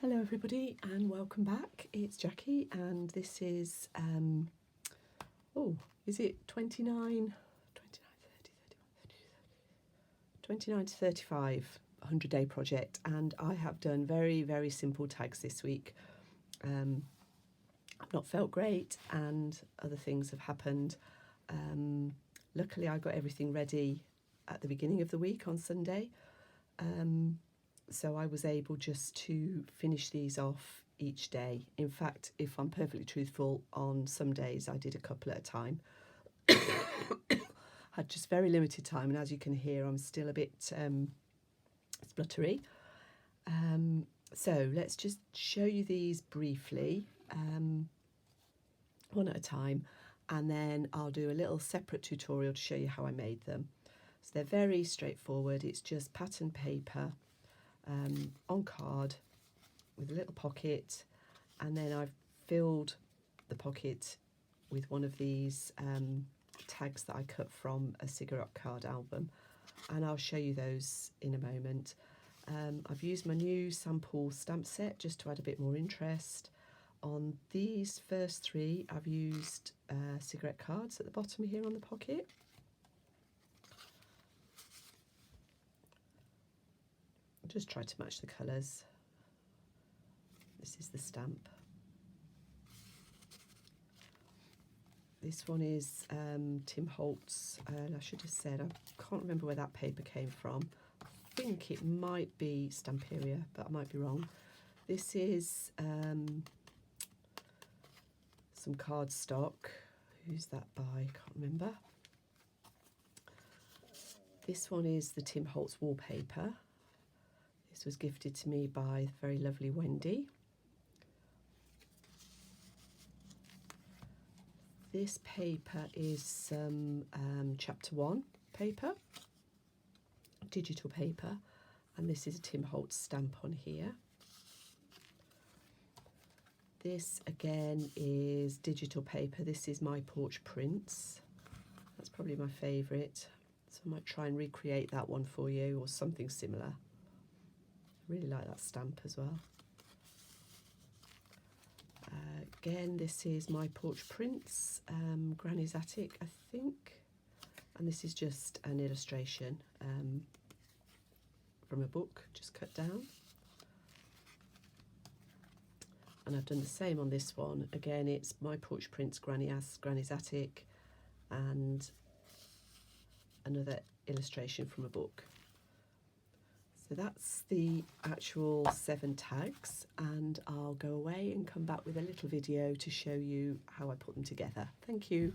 Hello everybody and welcome back. It's Jackie and this is, is it 29 to 35 100-day project, and I have done very simple tags this week. I've not felt great and other things have happened. Luckily I got everything ready at the beginning of the week on Sunday. So I was able just to finish these off each day. In fact, if I'm perfectly truthful, on some days I did a couple at a time. Had just very limited time, and as you can hear, I'm still a bit spluttery. So let's just show you these briefly, one at a time, and then I'll do a little separate tutorial to show you how I made them. So they're very straightforward. It's just pattern paper on card with a little pocket, and then I've filled the pocket with one of these tags that I cut from a cigarette card album, and I'll show you those in a moment. I've used my new sample stamp set just to add a bit more interest. On these first three I've used cigarette cards at the bottom here on the pocket. Just try to match the colours. This is the stamp. This one is Tim Holtz. I should have said, I can't remember where that paper came from. I think it might be Stamperia, but I might be wrong. This is some cardstock. Who's that by? I can't remember. This one is the Tim Holtz wallpaper. This was gifted to me by the very lovely Wendy. This paper is some chapter 1 paper, digital paper, and this is a Tim Holtz stamp on here. This again is digital paper. This is My Porch Prints. That's probably my favourite, so I might try and recreate that one for you or something similar. I really like that stamp as well. Again, this is My Porch Prints, Granny's Attic, I think, and this is just an illustration from a book, just cut down. And I've done the same on this one. Again, it's My Porch Prints, Granny's Attic, and another illustration from a book. So that's the actual 7 tags, and I'll go away and come back with a little video to show you how I put them together. Thank you.